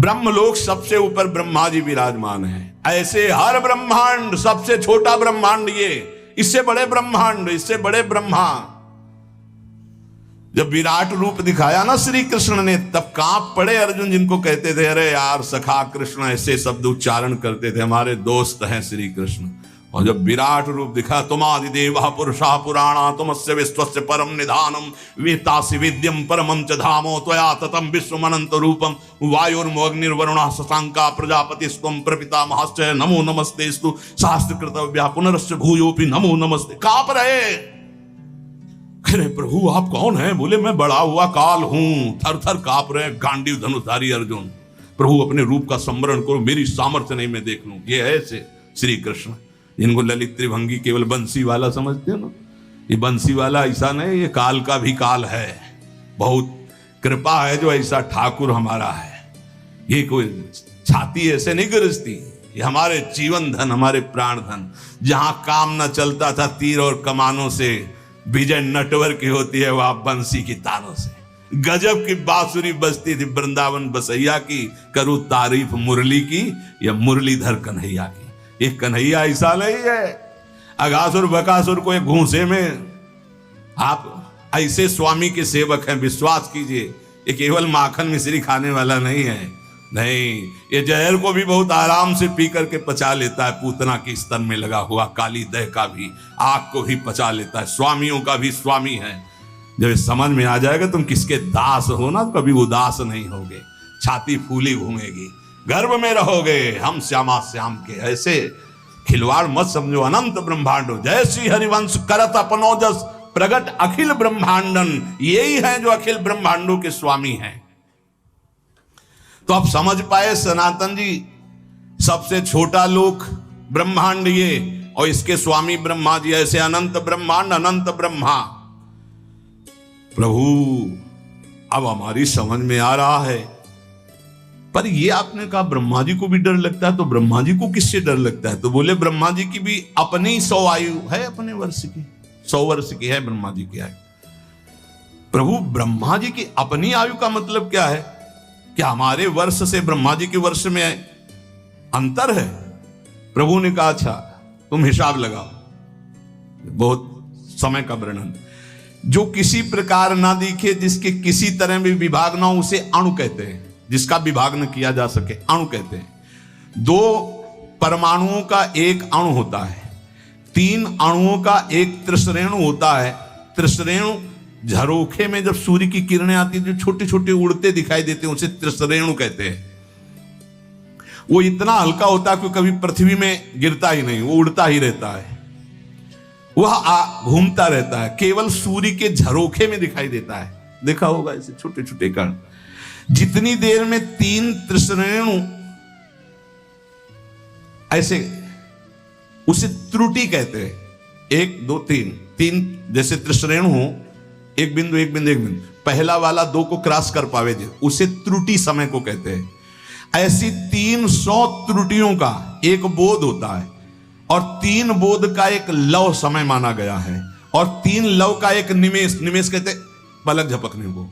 ब्रह्मलोक सबसे ऊपर ब्रह्मा जी विराजमान है। ऐसे हर ब्रह्मांड, सबसे छोटा ब्रह्मांड ये, इससे बड़े ब्रह्मांड, इससे बड़े ब्रह्मा। जब विराट रूप दिखाया ना श्री कृष्ण ने, तब कांप पड़े अर्जुन, जिनको कहते थे अरे यार सखा कृष्ण, ऐसे शब्द उच्चारण करते थे, हमारे दोस्त हैं श्री कृष्ण। और जब विराट रूप दिखा, तुमादि देवा पुरुषा पुराणा तुमस्य विश्वस्य परम निधानम वेत्तासि वेद्यम परमं च धामो त्वया ततं विश्वमनंत रूपम वायुर्मोऽग्निर्वरुणः शशांका प्रजापतिस्त्वं प्रपितामहश्च नमो नमस्तेस्तु शास्त्रकृतव्या पुनरस्य भूयोऽपि नमो नमस्ते। कांप रहे, अरे प्रभु आप कौन हैं? बोले मैं बड़ा हुआ काल हूं। थर थर कांप रहे, गांडीव धनुषधारी अर्जुन। प्रभु अपने रूप का स्मरण करो, मेरी सामर्थ्य नहीं मैं देख लूं। ये है ऐसे श्री कृष्ण, जिनको ललित त्रिभंगी केवल बंसी वाला समझते हो ना, ये बंसी वाला ऐसा नहीं, ये काल का भी काल है। बहुत कृपा है जो ऐसा ठाकुर हमारा है। ये कोई छाती ऐसे नहीं गरजती, ये हमारे जीवन धन, हमारे प्राण धन। जहां काम न चलता था तीर और कमानों से, विजय नटवर की होती है वह बंसी की तारों से। गजब की बांसुरी बजती थी वृंदावन बसैया की, करूं तारीफ मुरली की या मुरलीधर कन्हैया की। एक कन्हैया ऐसा नहीं है, अगासुर बकासुर को एक घूंसे में। आप ऐसे स्वामी के सेवक हैं, विश्वास कीजिए। ये केवल माखन मिश्री खाने वाला नहीं है, नहीं, ये जहर को भी बहुत आराम से पी करके पचा लेता है। पूतना के स्तन में लगा हुआ काली दह का भी, आग को भी पचा लेता है। स्वामियों का भी स्वामी है। जब समझ में आ जाएगा तुम किसके दास हो ना, तो कभी उदास नहीं होगे, छाती फूली घूमेगी, गर्भ में रहोगे। हम श्यामा श्याम के ऐसे खिलवाड़ मत समझो। अनंत ब्रह्मांडो जय श्री हरिवंश करत अपनोजस प्रगट अखिल ब्रह्मांडन, यही है जो अखिल ब्रह्मांडों के स्वामी हैं। तो आप समझ पाए सनातन जी, सबसे छोटा लोक ब्रह्मांड ये, और इसके स्वामी ब्रह्मा जी। ऐसे अनंत ब्रह्मांड, अनंत ब्रह्मा। प्रभु अब हमारी समझ में आ रहा है। पर ये आपने कहा ब्रह्मा जी को भी डर लगता है, तो ब्रह्मा जी को किससे डर लगता है? तो बोले ब्रह्मा जी की भी अपनी 100 आयु है, अपने वर्ष की 100 वर्ष की है ब्रह्मा जी की आयु। प्रभु ब्रह्मा जी की अपनी आयु का मतलब क्या है? क्या हमारे वर्ष से ब्रह्मा जी के वर्ष में अंतर है? प्रभु ने कहा अच्छा तुम हिसाब लगाओ। बहुत समय का वर्णन। जो किसी प्रकार ना दिखे, जिसके किसी तरह भी विभाग ना हो, उसे अणु कहते हैं। जिसका विभाग न किया जा सके अणु कहते हैं। 2 परमाणुओं का एक अणु होता है, 3 अणुओं का एक त्रिश्रेणु होता है। त्रिश्रेणु झरोखे में जब सूर्य की किरणें आती है, जो छोटे छोटे उड़ते दिखाई देते हैं, उसे त्रिश्रेणु कहते हैं। वो इतना हल्का होता है कि कभी पृथ्वी में गिरता ही नहीं, वो उड़ता ही रहता है, वह घूमता रहता है, केवल सूर्य के झरोखे में दिखाई देता है। देखा होगा ऐसे छोटे छोटे कण। जितनी देर में 3 त्रिश्रेणु ऐसे, उसे त्रुटि कहते हैं। 1 2 3 जैसे त्रिश्रेणु हो, एक बिंदु एक बिंदु एक बिंदु, पहला वाला 2 को क्रॉस कर पावे, उसे त्रुटि समय को कहते हैं। ऐसी 300 त्रुटियों का एक बोध होता है, और 3 बोध का एक लव समय माना गया है, और 3 लव का एक निमेष, निमेष कहते पलक झपकने को।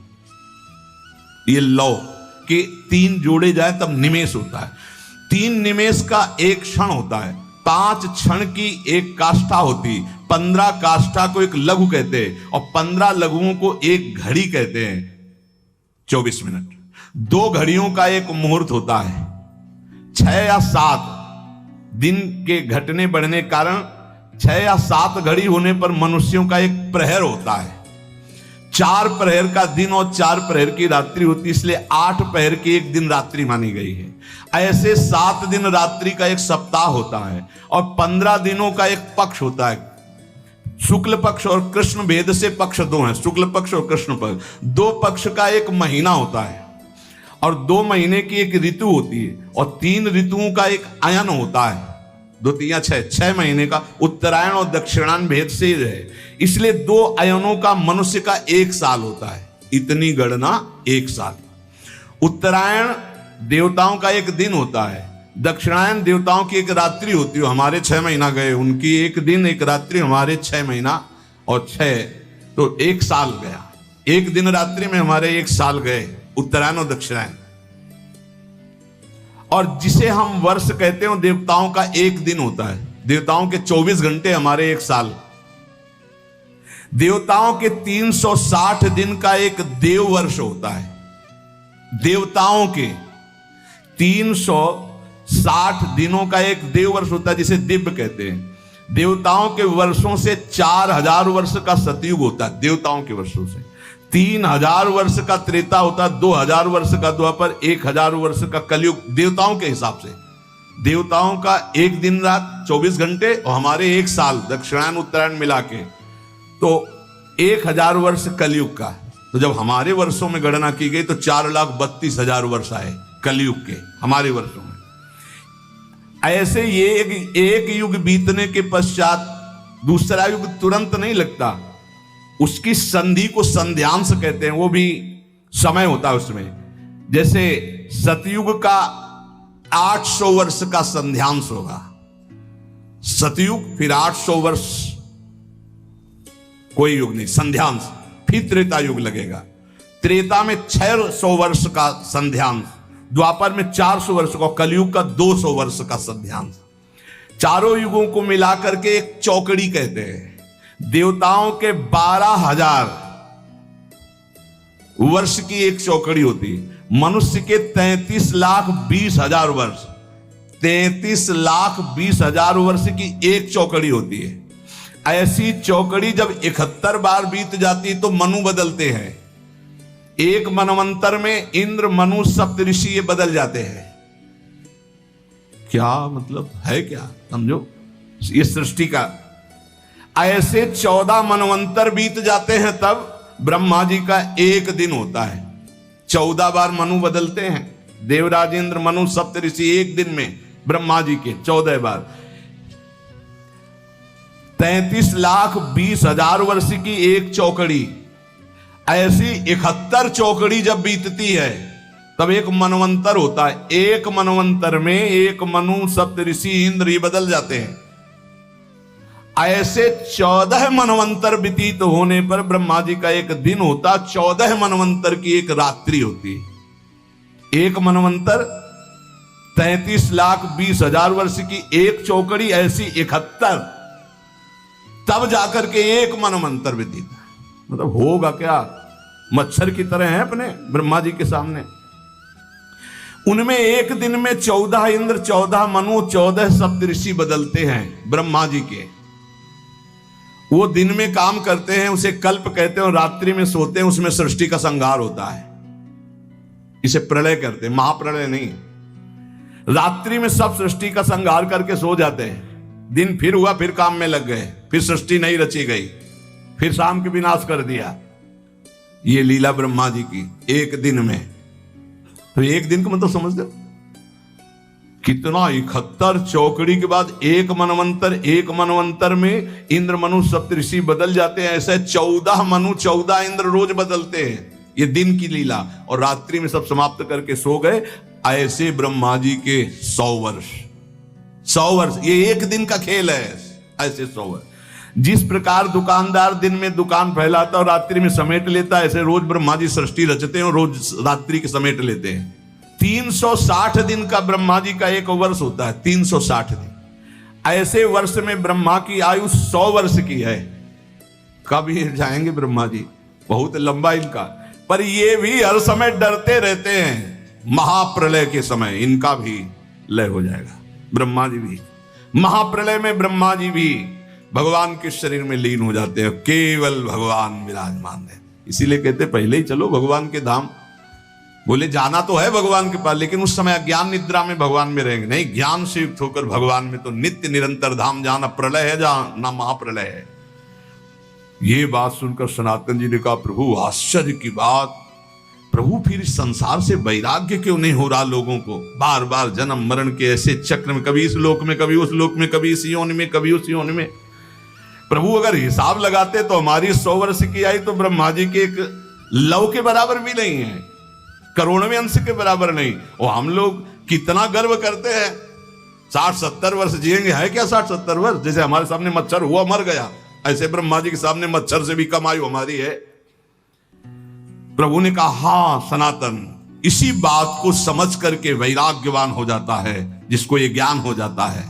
ये लव के 3 जोड़े जाए तब निमेष होता है। 3 निमेष का एक क्षण होता है, 5 क्षण की एक काष्ठा होती, 15 काष्ठा को एक लघु कहते हैं, और 15 लघुओं को एक घड़ी कहते हैं। 24 मिनट। 2 घड़ियों का एक मुहूर्त होता है। 6 या 7 दिन के घटने बढ़ने कारण 6 या 7 घड़ी होने पर मनुष्यों का एक प्रहर होता है। 4 प्रहर का दिन और 4 प्रहर की रात्रि होती, इसलिए 8 प्रहर की एक दिन रात्रि मानी गई है। ऐसे 7 दिन रात्रि का एक सप्ताह होता है, और 15 दिनों का एक पक्ष होता है। शुक्ल पक्ष और कृष्ण भेद से पक्ष 2 हैं, शुक्ल पक्ष और कृष्ण पक्ष। 2 पक्ष का एक महीना होता है, और 2 महीने की एक ऋतु होती है, और 3 ऋतुओं का एक अयन होता है। 2 3 6 महीने का उत्तरायण और दक्षिणायन भेद से है, इसलिए 2 अयनों का मनुष्य का 1 साल होता है। इतनी गणना 1 साल। उत्तरायण देवताओं का एक दिन होता है, दक्षिणायन देवताओं की एक रात्रि होती है। हमारे 6 महीना गए, उनकी एक दिन एक रात्रि, हमारे 6 महीना और 6, तो 1 साल गया। एक दिन रात्रि में हमारे 1 साल गए, उत्तरायण और दक्षिणायन। और जिसे हम वर्ष कहते हैं देवताओं का एक दिन होता है। देवताओं के 24 घंटे हमारे एक साल। देवताओं के 360 दिन का एक देव वर्ष होता है। देवताओं के 360 दिनों का एक देव वर्ष होता है, जिसे दिव्य कहते हैं। देवताओं के वर्षों से 4000 वर्ष का सतयुग होता है। देवताओं के वर्षों से 3000 वर्ष का त्रेता होता है, 2000 वर्ष का द्वापर, 1000 वर्ष का कलयुग। देवताओं के हिसाब से देवताओं का एक दिन रात 24 घंटे और हमारे एक साल दक्षिणायन उत्तरायण मिला के तो 1000 वर्ष कलयुग का। तो जब हमारे वर्षों में गणना की गई तो 4,32,000 वर्ष आए कलयुग के हमारे वर्षों में। ऐसे ये एक युग बीतने के पश्चात दूसरा युग तुरंत नहीं लगता, उसकी संधि को संध्यांश कहते हैं। वो भी समय होता है उसमें। जैसे सतयुग का 800 वर्ष का संध्यांश होगा, सतयुग फिर 800 वर्ष कोई युग नहीं संध्यांश, फिर त्रेता युग लगेगा। त्रेता में 600 वर्ष का संध्यांश, द्वापर में 400 वर्ष का, कलयुग का 200 वर्ष का संध्यांश। चारों युगों को मिलाकर के एक चौकड़ी कहते हैं। देवताओं के 12,000 वर्ष की एक चौकड़ी होती है। मनुष्य के 33,20,000 वर्ष, 33,20,000 वर्ष की एक चौकड़ी होती है। ऐसी चौकड़ी जब 71 बार बीत जाती तो मनु बदलते हैं। एक मनवंतर में इंद्र, मनु, सप्तऋषि ये बदल जाते हैं। क्या मतलब है, क्या समझो ये सृष्टि का। ऐसे 14 मनवंतर बीत जाते हैं तब ब्रह्मा जी का एक दिन होता है। 14 बार मनु बदलते हैं। देवराज, इंद्र, मनु, सप्तऋषि एक दिन में ब्रह्मा जी के 14 बार। 33,20,000 वर्ष की एक चौकड़ी। ऐसी 71 चौकड़ी जब बीतती है तब एक मनवंतर होता है। एक मनवंतर में एक मनु, सप्तऋषि, इंद्र ये बदल जाते हैं। ऐसे 14 मनवंतर व्यतीत होने पर ब्रह्मा जी का एक दिन होता, 14 मनवंतर की एक रात्रि होती है। एक मनवंतर 33,20,000 वर्ष की एक चौकड़ी, ऐसी 71, तब जाकर के एक मनवंतर व्यतीत। मतलब होगा क्या, मच्छर की तरह है अपने ब्रह्मा जी के सामने। उनमें एक दिन में 14 इंद्र, 14 मनु, 14 सप्तऋषि बदलते हैं ब्रह्मा जी के। वो दिन में काम करते हैं, उसे कल्प कहते हैं, और रात्रि में सोते हैं, उसमें सृष्टि का संहार होता है। इसे प्रलय करते हैं, महाप्रलय नहीं। रात्रि में सब सृष्टि का संहार करके सो जाते हैं। दिन फिर हुआ, फिर काम में लग गए, फिर सृष्टि नहीं रची गई, फिर शाम के विनाश कर दिया। ये लीला ब्रह्मा जी की एक दिन में। तो एक दिन का मतलब समझ लो कितना, 71 चौकड़ी के बाद एक मनवंतर। एक मनवंतर में इंद्र, मनु, सप्तऋषि बदल जाते हैं। ऐसे 14 मनु, 14 इंद्र रोज बदलते हैं। ये दिन की लीला। और रात्रि में सब समाप्त करके सो गए। ऐसे ब्रह्मा जी के 100 वर्ष, 100 वर्ष, ये एक दिन का खेल है। ऐसे 100 वर्ष। जिस प्रकार दुकानदार दिन में दुकान फैलाता और रात्रि में समेट लेता, ऐसे रोज ब्रह्मा जी सृष्टि रचते हैं और रोज रात्रि के समेट लेते हैं। 360 दिन का ब्रह्मा जी का एक वर्ष होता है। 360 दिन। ऐसे वर्ष में ब्रह्मा की आयु 100 वर्ष की है। कब ये जाएंगे ब्रह्मा जी, बहुत लंबा इनका। पर ये भी हर समय डरते रहते हैं, महाप्रलय के समय इनका भी लय हो जाएगा। ब्रह्मा जी भी महाप्रलय में, ब्रह्मा जी भी भगवान के शरीर में लीन हो जाते हैं। केवल भगवान विराजमान है। इसीलिए कहते पहले ही चलो भगवान के धाम। बोले जाना तो है भगवान के पास, लेकिन उस समय अज्ञान निद्रा में भगवान में रहेंगे। नहीं, ज्ञान से युक्त होकर भगवान में तो नित्य निरंतर धाम जाना। प्रलय है जहां, ना महाप्रलय है। ये बात सुनकर सनातन जी ने कहा, प्रभु आश्चर्य की बात, प्रभु फिर इस संसार से वैराग्य क्यों नहीं हो रहा लोगों को? बार बार जन्म मरण के ऐसे चक्र में, कभी इस लोक में, कभी उस लोक में, कभी इस योनि में, कभी उस योनि में। प्रभु अगर हिसाब लगाते तो हमारी 100 वर्ष की आई तो ब्रह्मा जी के एक लव के बराबर भी नहीं है, करोड़वें अंश के बराबर नहीं। और हम लोग कितना गर्व करते हैं, 60-70 वर्ष जिएंगे। है क्या 60-70 वर्ष? जैसे हमारे सामने मच्छर हुआ मर गया, ऐसे ब्रह्मा जी के सामने मच्छर से भी कम आयु हमारी है। प्रभु ने कहा, हाँ सनातन, इसी बात को समझ करके वैराग्यवान हो जाता है, जिसको ये ज्ञान हो जाता है।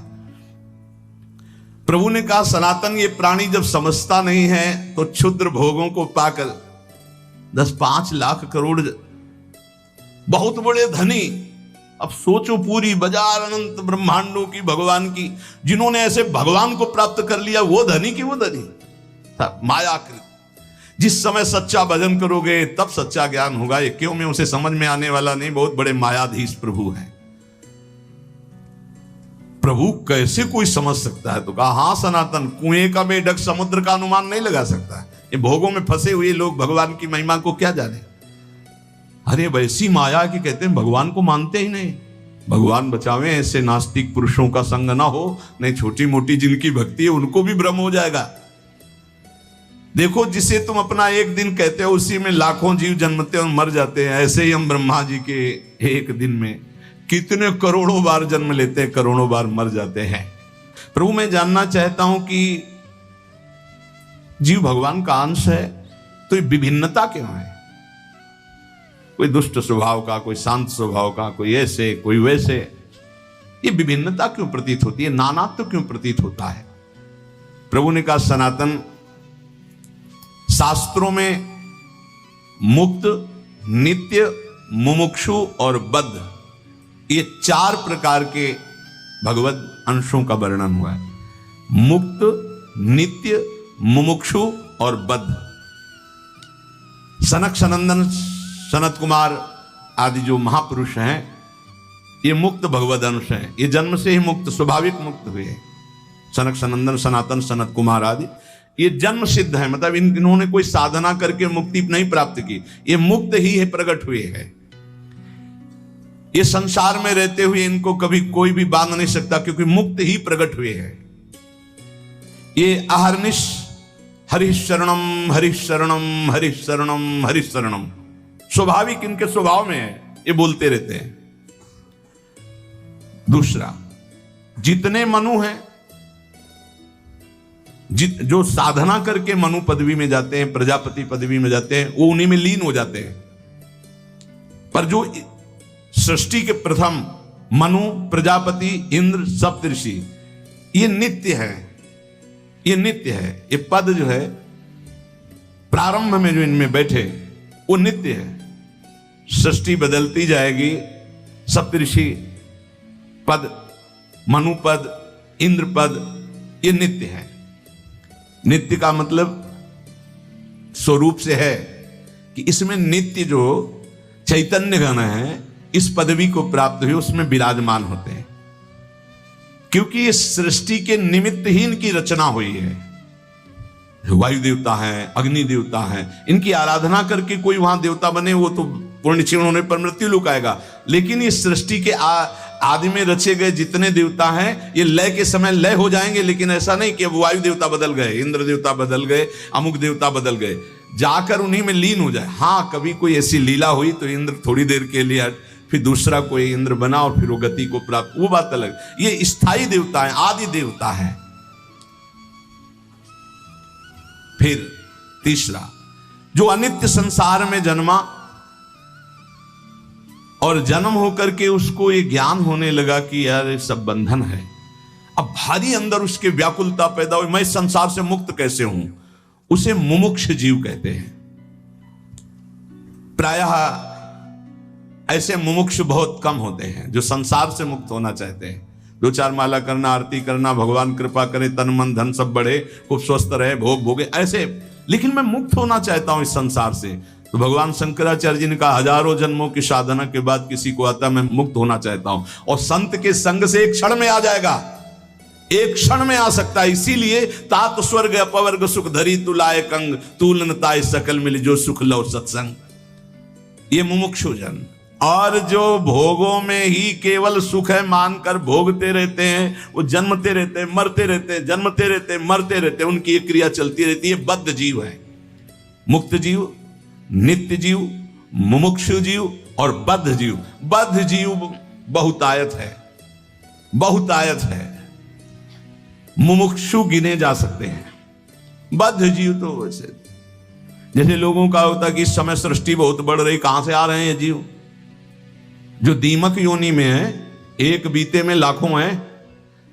प्रभु ने कहा सनातन ये प्राणी जब समझता नहीं है तो क्षुद्र भोगों को पाकर 10-5 लाख करोड़ बहुत बड़े धनी, अब सोचो पूरी बाजार अनंत ब्रह्मांडों की भगवान की, जिन्होंने ऐसे भगवान को प्राप्त कर लिया, वो धनी की वो धनी मायाकृत। जिस समय सच्चा भजन करोगे तब सच्चा ज्ञान होगा। ये क्यों में उसे समझ में आने वाला नहीं, बहुत बड़े मायाधीश प्रभु हैं। प्रभु कैसे कोई समझ सकता है? तो कहा हाँ सनातन, कुएं का मेढक समुद्र का अनुमान नहीं लगा सकता। ये भोगों में फंसे हुए लोग भगवान की महिमा को क्या जाने। अरे वैसी माया की कहते हैं भगवान को मानते ही नहीं। भगवान बचावे ऐसे नास्तिक पुरुषों का संग ना हो, नहीं छोटी मोटी जिनकी भक्ति है उनको भी भ्रम हो जाएगा। देखो जिसे तुम अपना एक दिन कहते हो उसी में लाखों जीव जन्मते और मर जाते हैं। ऐसे ही हम ब्रह्मा जी के एक दिन में कितने करोड़ों बार जन्म लेते हैं, करोड़ों बार मर जाते हैं। प्रभु मैं जानना चाहता हूं कि जीव भगवान का अंश है तो ये विभिन्नता क्यों है? कोई दुष्ट स्वभाव का, कोई शांत स्वभाव का, कोई ऐसे कोई वैसे, ये विभिन्नता क्यों प्रतीत होती है? नानात्व क्यों प्रतीत होता है? प्रभु ने कहा सनातन शास्त्रों में मुक्त, नित्य, मुमुक्षु और बद्ध, ये 4 प्रकार के भगवत अंशों का वर्णन हुआ है। मुक्त, नित्य, मुमुक्षु और बद्ध। सनक सनंदन सनत कुमार आदि जो महापुरुष हैं ये मुक्त भगवद अंश हैं। ये जन्म से ही मुक्त, स्वाभाविक मुक्त हुए हैं। सनक सनंदन सनातन सनत कुमार आदि ये जन्म सिद्ध है, मतलब इन्होंने कोई साधना करके मुक्ति नहीं प्राप्त की, ये मुक्त ही है, प्रकट हुए हैं। ये संसार में रहते हुए इनको कभी कोई भी बांध नहीं सकता, क्योंकि मुक्त ही प्रकट हुए हैं। ये अहर्निश हरिशरणम हरिशरणम हरिशरणम हरिशरणम, स्वाभाविक इनके स्वभाव में है, ये बोलते रहते हैं। दूसरा, जितने मनु हैं, जो साधना करके मनु पदवी में जाते हैं, प्रजापति पदवी में जाते हैं, वो उन्हीं में लीन हो जाते हैं। पर जो सृष्टि के प्रथम मनु, प्रजापति, इंद्र, सप्तऋषि, ये नित्य है, ये नित्य है। ये पद जो है प्रारंभ में जो इनमें बैठे वो नित्य है। सृष्टि बदलती जाएगी, सप्तऋषि पद, मनु पद, इंद्र पद, ये नित्य है। नित्य का मतलब स्वरूप से है कि इसमें नित्य जो चैतन्य घन है, इस पदवी को प्राप्त हुए उसमें विराजमान होते हैं, क्योंकि इस सृष्टि के निमित्त ही इनकी रचना हुई है। वायु देवता है, अग्नि देवता है, इनकी आराधना करके कोई वहां देवता बने वो तो पूर्ण क्षीण होने पर मृत्यु लुकाएगा। लेकिन इस सृष्टि के आदि में रचे गए जितने देवता हैं ये लय के समय लय हो जाएंगे, लेकिन ऐसा नहीं कि वायु देवता बदल गए, इंद्र देवता बदल गए, अमुक देवता बदल गए, जाकर उन्हीं में लीन हो जाए। हाँ, कभी कोई ऐसी लीला हुई तो इंद्र थोड़ी देर के लिए हट, फिर दूसरा कोई इंद्र बना और फिर वो गति को प्राप्त, वो बात अलग। ये स्थायी देवता है, आदि देवता है। फिर तीसरा, जो अनित्य संसार में जन्मा और जन्म होकर के उसको ये ज्ञान होने लगा कि यार ये सब बंधन है। अब भारी अंदर उसके व्याकुलता पैदा हुई, मैं संसार से मुक्त कैसे हूं, उसे मुमुक्ष जीव कहते हैं। प्रायः ऐसे मुमुक्ष बहुत कम होते हैं जो संसार से मुक्त होना चाहते हैं। 2-4 माला करना, आरती करना, भगवान कृपा करे, तन मन धन सब बढ़े, खूब स्वस्थ रहे, भोग भोगे, ऐसे। लेकिन मैं मुक्त होना चाहता हूं इस संसार से। तो भगवान शंकराचार्य जी ने कहा हजारों जन्मों की साधना के बाद किसी को आता मैं मुक्त होना चाहता हूं, और संत के संग से एक क्षण में आ जाएगा, एक क्षण में आ सकता है। इसीलिए तात स्वर्ग अपवर्ग सुख धरी तुलाए कंग, तूलन ताय सकल मिल जो सुख लो सत्संग। ये मुमुक्षु जन, और जो भोगों में ही केवल सुख है मानकर भोगते रहते हैं, वो जन्मते रहते हैं, मरते रहते हैं, जन्मते रहते हैं, मरते रहते हैं, उनकी एक क्रिया चलती रहती है। बद्ध जीव है। मुक्त जीव, नित्य जीव, मुमुक्षु जीव और बद्ध जीव। बद्ध जीव बहुतायत है, बहुतायत है। मुमुक्षु गिने जा सकते हैं, बद्ध जीव तो वैसे जैसे लोगों का होता कि इस समय सृष्टि बहुत बढ़ रही, कहां से आ रहे हैं ये जीव, जो दीमक योनि में है, एक बीते में लाखों हैं।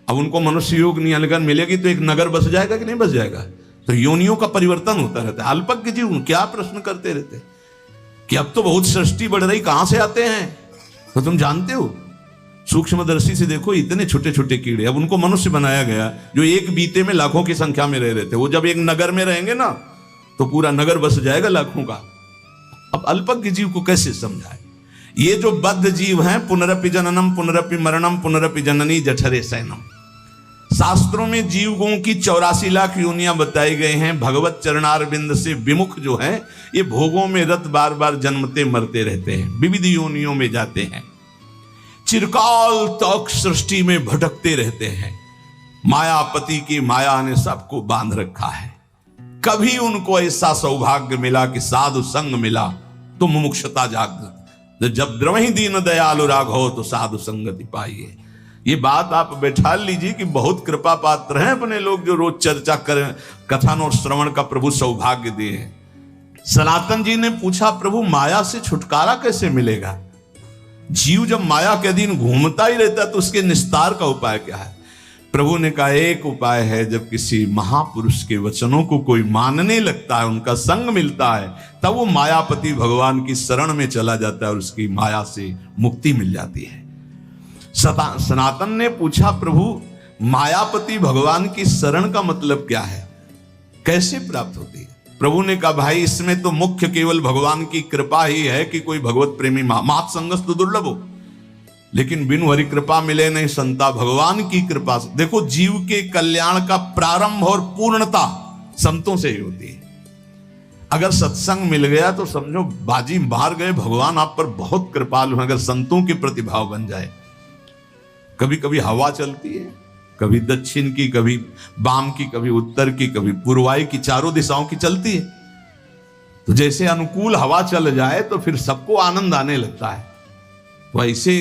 अब उनको मनुष्य योग नियंत्रण मिलेगी तो एक नगर बस जाएगा कि नहीं बस जाएगा? तो योनियों का परिवर्तन होता रहता है। अल्पज्ञ जीव क्या प्रश्न करते रहते कि अब तो बहुत सृष्टि बढ़ रही, कहां से आते हैं? तो तुम जानते हो, सूक्ष्मदर्शी से देखो, इतने छोटे छोटे कीड़े, अब उनको मनुष्य बनाया गया जो एक बीते में लाखों की संख्या में रह रहे थे। वो जब एक नगर में रहेंगे ना तो पूरा नगर बस जाएगा लाखों का। अब अल्पज्ञ जीव को कैसे समझाए? ये जो बद्ध जीव हैं, पुनरपि जननम पुनरपि मरणम पुनरपि जननी जठरे शयनम। शास्त्रों में जीवों की 84 लाख योनियां बताई गए हैं। भगवत चरणारविंद से विमुख जो है, ये भोगों में रत बार बार जन्मते मरते रहते हैं, विविध योनियों में जाते हैं, चिरकाल तक सृष्टि में भटकते रहते हैं। मायापति की माया ने सबको बांध रखा है। कभी उनको ऐसा सौभाग्य मिला कि साधु संग मिला तो मुमुक्षता जागृत। जब द्रवहि दीन दयालु राघव तो साधु संगति पाइए। ये बात आप बैठा लीजिए कि बहुत कृपा पात्र हैं अपने लोग जो रोज चर्चा करें, कथन और श्रवण का प्रभु सौभाग्य दिए। सनातन जी ने पूछा, प्रभु माया से छुटकारा कैसे मिलेगा? जीव जब माया के अधीन घूमता ही रहता है तो उसके निस्तार का उपाय क्या है? प्रभु ने कहा, एक उपाय है, जब किसी महापुरुष के वचनों को कोई मानने लगता है, उनका संग मिलता है, तब वो मायापति भगवान की शरण में चला जाता है और उसकी माया से मुक्ति मिल जाती है। सनातन ने पूछा, प्रभु मायापति भगवान की शरण का मतलब क्या है, कैसे प्राप्त होती है? प्रभु ने कहा, भाई इसमें तो मुख्य केवल भगवान की कृपा ही है कि कोई भगवत प्रेमी मात संगस्त दुर्लभ हो, लेकिन बिनु हरि कृपा मिले नहीं संता। भगवान की कृपा से देखो, जीव के कल्याण का प्रारंभ और पूर्णता संतों से ही होती है। अगर सत्संग मिल गया तो समझो बाजी मार गए, भगवान आप पर बहुत कृपालु हैं। अगर संतों के प्रतिभाव बन जाए, कभी कभी हवा चलती है, कभी दक्षिण की, कभी वाम की, कभी उत्तर की, कभी पूर्वाई की, चारों दिशाओं की चलती है। तो जैसे अनुकूल हवा चल जाए तो फिर सबको आनंद आने लगता है। तो ऐसे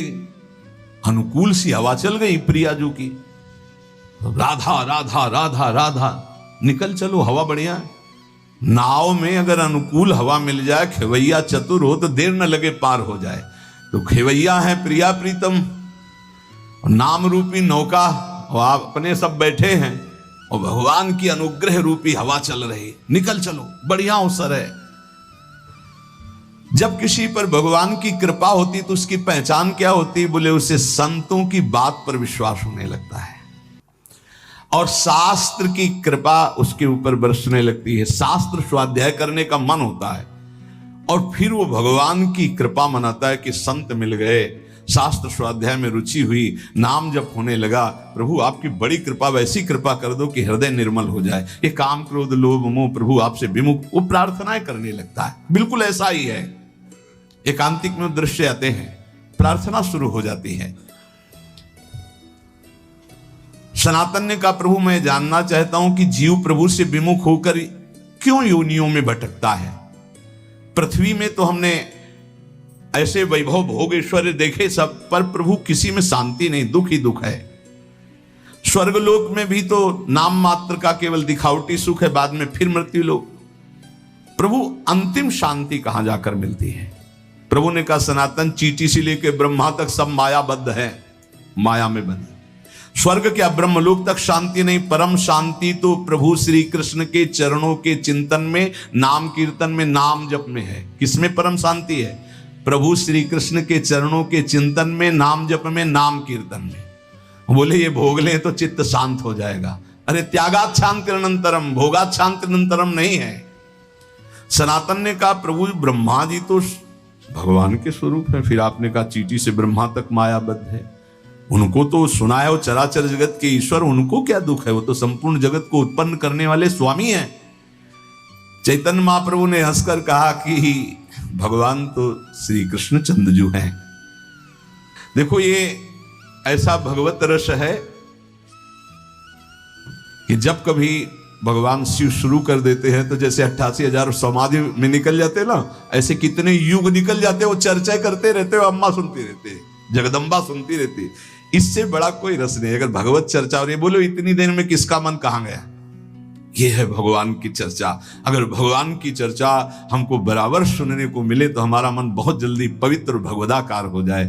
अनुकूल सी हवा चल गई प्रियाजू की, राधा राधा राधा राधा, निकल चलो, हवा बढ़िया है। नाव में अगर अनुकूल हवा मिल जाए, खेवैया चतुर हो तो देर न लगे पार हो जाए। तो खेवैया है प्रिया प्रीतम, नाम रूपी नौका, और आप अपने सब बैठे हैं और भगवान की अनुग्रह रूपी हवा चल रही, निकल चलो, बढ़िया अवसर है। जब किसी पर भगवान की कृपा होती तो उसकी पहचान क्या होती? बोले उसे संतों की बात पर विश्वास होने लगता है और शास्त्र की कृपा उसके ऊपर बरसने लगती है। शास्त्र स्वाध्याय करने का मन होता है और फिर वो भगवान की कृपा मनाता है कि संत मिल गए, शास्त्र स्वाध्याय में रुचि हुई, नाम जप होने लगा। प्रभु आपकी बड़ी कृपा, वैसी कृपा कर दो कि हृदय निर्मल हो जाए, ये काम क्रोध लोभ मोह प्रभु आपसे विमुख, वो प्रार्थनाएं करने लगता है। बिल्कुल ऐसा ही है, एकांतिक में दृश्य आते हैं, प्रार्थना शुरू हो जाती है। सनातन ने कहा, प्रभु मैं जानना चाहता हूं कि जीव प्रभु से विमुख होकर क्यों योनियों में भटकता है? पृथ्वी में तो हमने ऐसे वैभव भोग ऐश्वर्य देखे सब, पर प्रभु किसी में शांति नहीं, दुख ही दुख है। स्वर्गलोक में भी तो नाम मात्र का केवल दिखावटी सुख है, बाद में फिर मृत्यु लोक। प्रभु अंतिम शांति कहां जाकर मिलती है? प्रभु ने कहा, सनातन चींटी से लेकर ब्रह्मा तक सब मायाबद्ध है, माया में बंद। स्वर्ग क्या ब्रह्मलोक तक शांति नहीं, परम शांति तो प्रभु श्री कृष्ण के चरणों के चिंतन में, नाम कीर्तन में, नाम जप में है। किसमें परम शांति है? प्रभु श्री कृष्ण के चरणों के चिंतन में, नाम जप में, नाम कीर्तन में। बोले ये भोग लें तो चित्त शांत हो जाएगा। अरे त्यागात शांतिरनंतरम, भोगात शांतिरनंतरम नहीं है। सनातन ने कहा, प्रभु ब्रह्मा जी तो भगवान के स्वरूप है, फिर आपने कहा चींटी से ब्रह्मा तक मायाबद्ध है, उनको तो सुना है वो चराचर जगत के ईश्वर, उनको क्या दुख है? वो तो संपूर्ण जगत को उत्पन्न करने वाले स्वामी हैं। चैतन्य महाप्रभु ने हंसकर कहा कि भगवान तो श्री कृष्ण चंद्रजू हैं। देखो ये ऐसा भगवत रस है कि जब कभी भगवान शिव शुरू कर देते हैं तो जैसे 88,000 समाधि में निकल जाते ना, ऐसे कितने युग निकल जाते, वो चर्चा करते रहते, वो अम्मा सुनती रहती, जगदम्बा सुनती रहती। इससे बड़ा कोई रस नहीं। अगर भगवत चर्चा और ये बोलो इतनी देर में किसका मन कहां गया? ये है भगवान की चर्चा। अगर भगवान की चर्चा हमको बराबर सुनने को मिले तो हमारा मन बहुत जल्दी पवित्र भगवदाकार हो जाए।